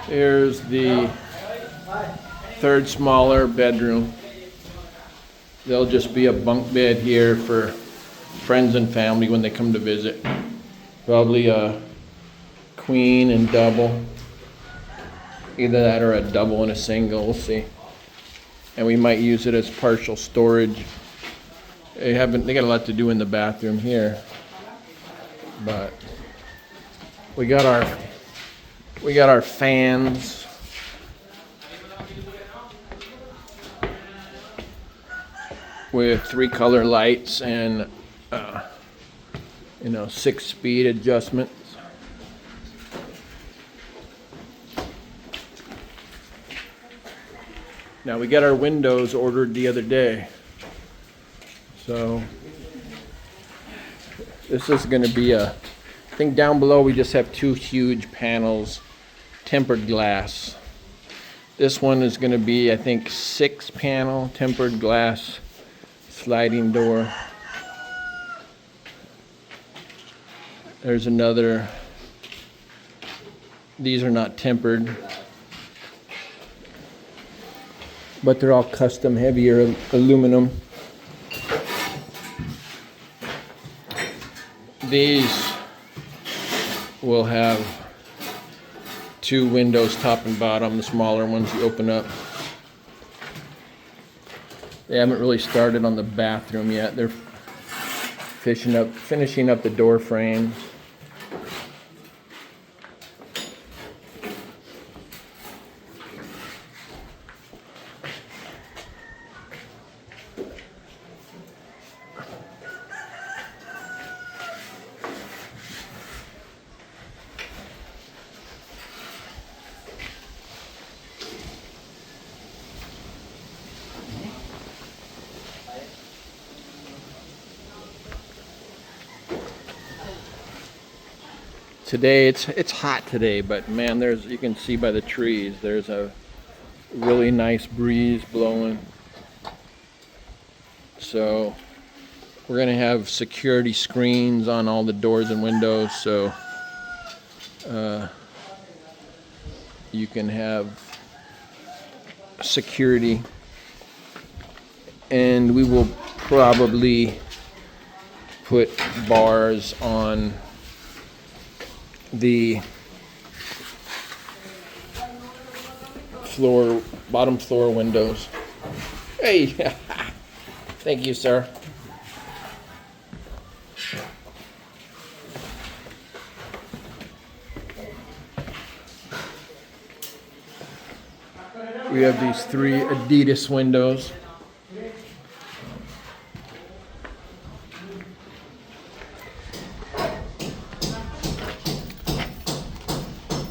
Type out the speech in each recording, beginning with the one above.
Here's the third smaller bedroom. There'll just be a bunk bed here for friends and family when they come to visit. Probably a queen and double. Either that or a double and a single, we'll see. And we might use it as partial storage. They got a lot to do in the bathroom here. But we got our fans. With 3-color lights and 6-speed adjustments. Now we got our windows ordered the other day. So this is going to be I think down below we just have 2 huge panels, tempered glass. This one is going to be, I think, 6-panel tempered glass sliding door. There's another. These are not tempered, but they're all custom heavier aluminum. These will have 2 windows, top and bottom. The smaller ones you open up. They haven't really started on the bathroom yet. They're finishing up the door frames. Today it's hot today, but man, you can see by the trees there's a really nice breeze blowing. So we're gonna have security screens on all the doors and windows, so you can have security. And we will probably put bars on the bottom floor windows. Hey, thank you, sir. We have these 3 Adidas windows.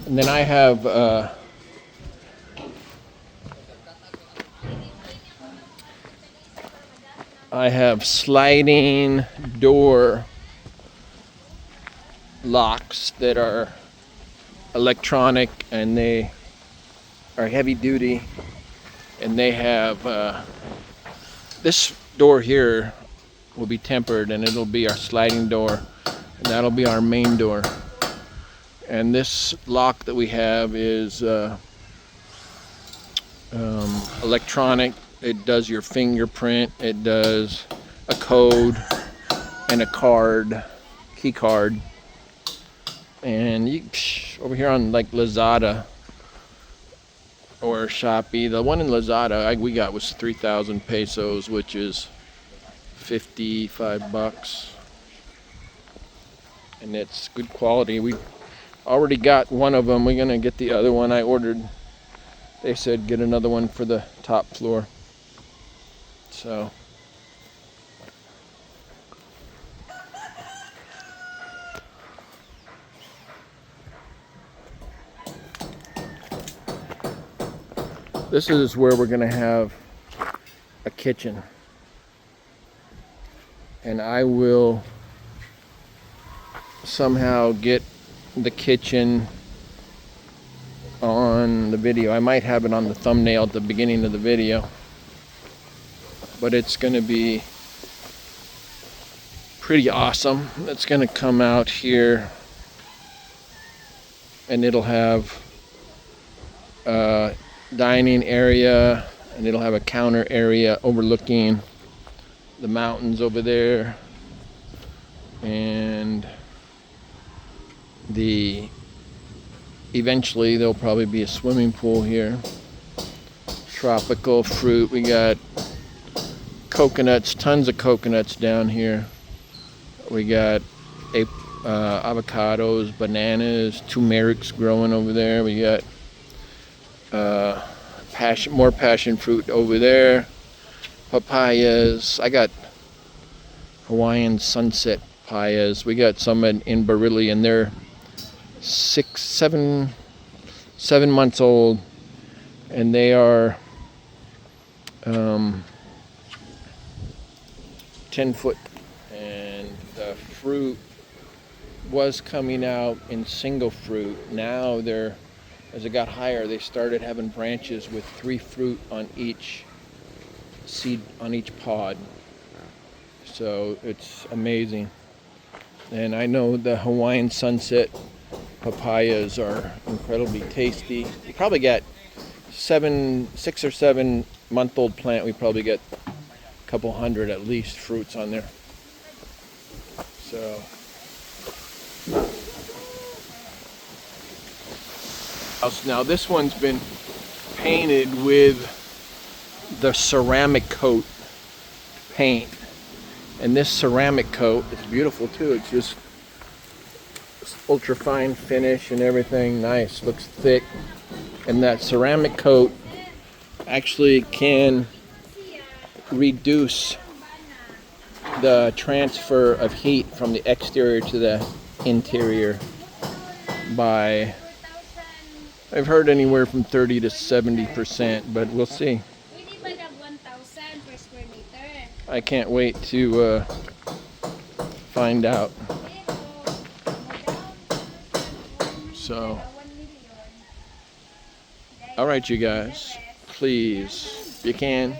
And then I have sliding door locks that are electronic, and they are heavy duty, and they have this door here will be tempered, and it'll be our sliding door, and that'll be our main door. And this lock that we have is electronic. It does your fingerprint, it does a code and a key card. And you over here on like Lazada or Shopee, the one in Lazada we got was 3,000 pesos, which is $55, and it's good quality. We already got one of them. We're gonna get the other one I ordered. They said get another one for the top floor. So this is where we're gonna have a kitchen, and I will somehow get the kitchen on the video. I might have it on the thumbnail at the beginning of the video, but it's going to be pretty awesome. It's going to come out here, and it'll have dining area, and it'll have a counter area overlooking the mountains over there, and eventually there'll probably be a swimming pool here. Tropical fruit. We got coconuts, tons of coconuts down here. We got avocados, bananas, turmerics growing over there. We got more passion fruit over there. Papayas. I got Hawaiian sunset papayas. We got some in Barilli, and they're 7 months old, and they are 10 foot, and the fruit was coming out in single fruit. Now as it got higher, they started having branches with 3 fruit on each seed, on each pod. So it's amazing. And I know the Hawaiian sunset papayas are incredibly tasty. You probably got 6 or 7 month old plant. We probably get a couple hundred at least fruits on there. So now this one's been painted with the ceramic coat paint, and this ceramic coat is beautiful too. It's just ultra fine finish and everything. Nice, looks thick, and that ceramic coat actually can reduce the transfer of heat from the exterior to the interior by, I've heard, anywhere from 30 to 70%, but we'll see. I can't wait to find out. So, all right, you guys, please, if you can,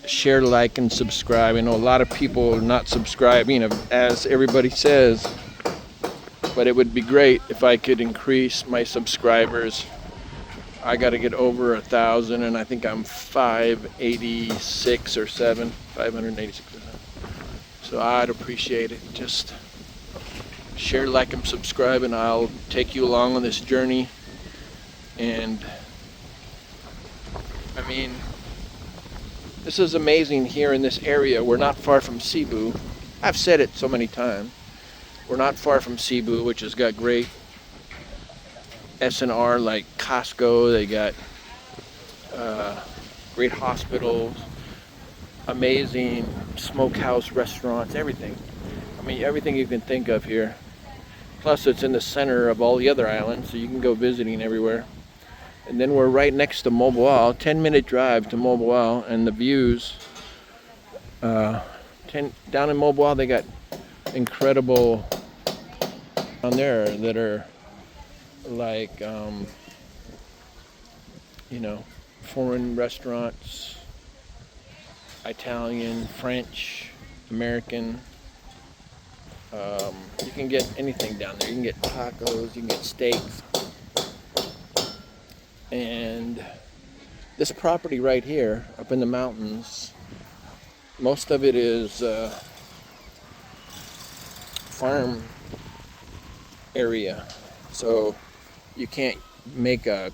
share, like, and subscribe. I know a lot of people are not subscribing, as everybody says, but it would be great if I could increase my subscribers. I got to get over 1,000, and I think I'm 586 or 586 or 7. So I'd appreciate it. Just share, like, and subscribe, and I'll take you along on this journey. And I mean, this is amazing here in this area. We're not far from Cebu. I've said it so many times. We're not far from Cebu, which has got great S&R like Costco. They got great hospitals, amazing smokehouse restaurants, everything. I mean, everything you can think of here. Plus, it's in the center of all the other islands, so you can go visiting everywhere. And then we're right next to Moboal, 10-minute drive to Moboal, and the views. Down in Moboal, they got incredible down there that are like, foreign restaurants, Italian, French, American. You can get anything down there. You can get tacos, you can get steaks. And this property right here, up in the mountains, most of it is farm area. So you can't make a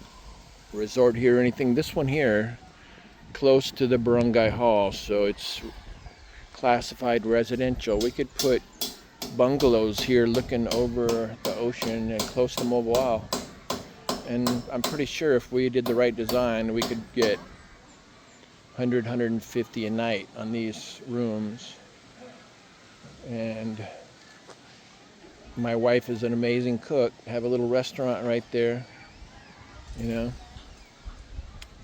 resort here or anything. This one here, close to the barangay hall, so it's classified residential. We could put bungalows here looking over the ocean and close to Moboal. And I'm pretty sure if we did the right design, we could get 100, 150 a night on these rooms. And my wife is an amazing cook. Have a little restaurant right there.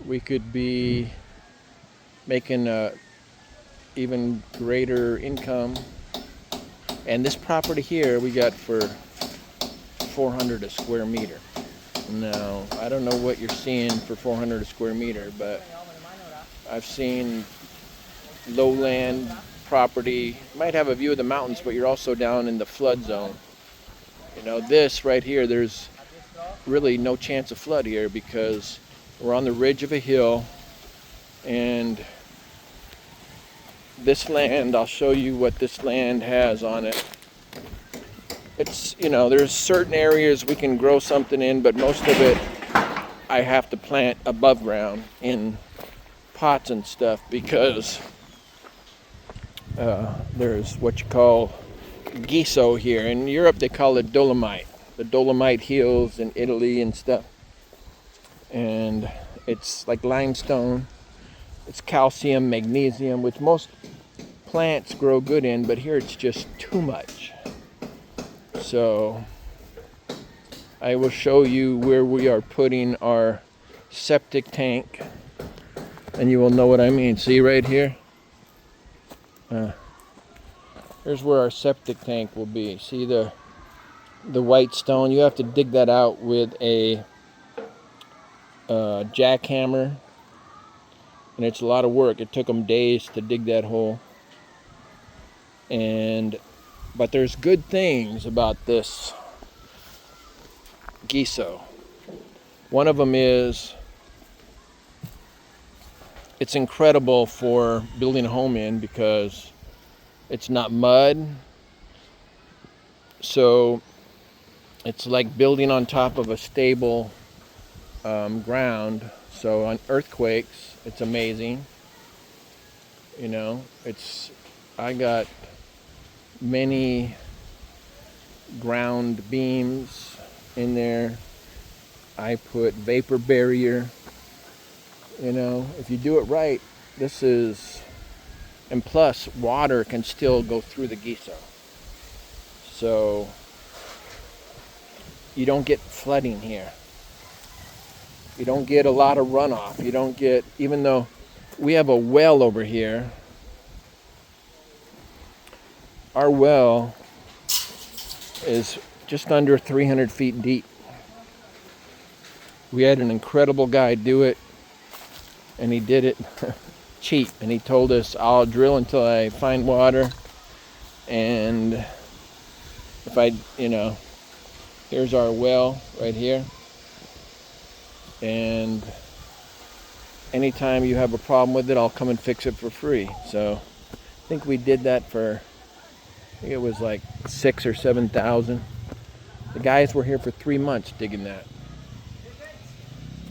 We could be making a even greater income. And this property here we got for 400 a square meter. Now, I don't know what you're seeing for 400 a square meter, but I've seen lowland property. Might have a view of the mountains, but you're also down in the flood zone. This right here, there's really no chance of flood here because we're on the ridge of a hill, and this land, I'll show you what this land has on it. It's, there's certain areas we can grow something in, but most of it I have to plant above ground in pots and stuff because there's what you call gesso here. In Europe they call it Dolomite. The Dolomite hills in Italy and stuff. And it's like limestone. It's calcium, magnesium, which most plants grow good in, but here it's just too much. So I will show you where we are putting our septic tank, and you will know what I mean. See right here? Here's where our septic tank will be. See the white stone? You have to dig that out with a jackhammer, and it's a lot of work. It took them days to dig that hole. But there's good things about this gesso. One of them is it's incredible for building a home in because it's not mud. So it's like building on top of a stable ground. So on earthquakes, it's amazing. I got many ground beams in there. I put vapor barrier. If you do it right, and plus water can still go through the gesso. So you don't get flooding here. You don't get a lot of runoff. You don't get, even though we have a well over here, our well is just under 300 feet deep. We had an incredible guy do it, and he did it cheap. And he told us, I'll drill until I find water, and here's our well right here. And anytime you have a problem with it, I'll come and fix it for free. So I think we did that for, it was like 6,000 or 7,000. The guys were here for 3 months digging that.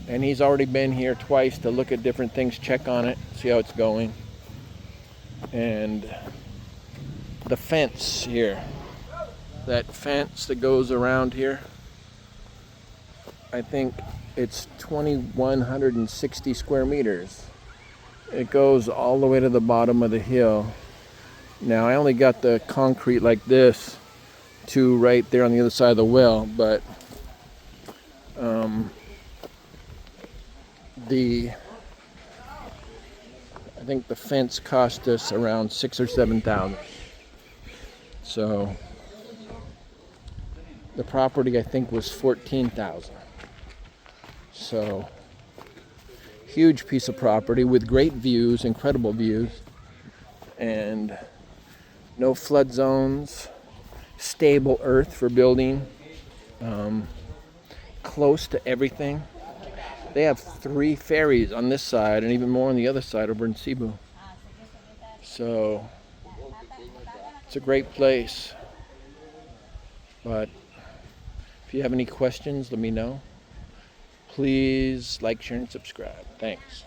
And he's already been here twice to look at different things, check on it, see how it's going. And the fence here, that fence that goes around here, I think it's 2,160 square meters. It goes all the way to the bottom of the hill. Now I only got the concrete like this to right there on the other side of the well, but I think the fence cost us around 6,000 or 7,000. So the property I think was 14,000. So huge piece of property with great views, incredible views, and no flood zones, stable earth for building, close to everything. They have 3 ferries on this side and even more on the other side over in Cebu. So it's a great place. But if you have any questions, let me know. Please like, share, and subscribe. Thanks.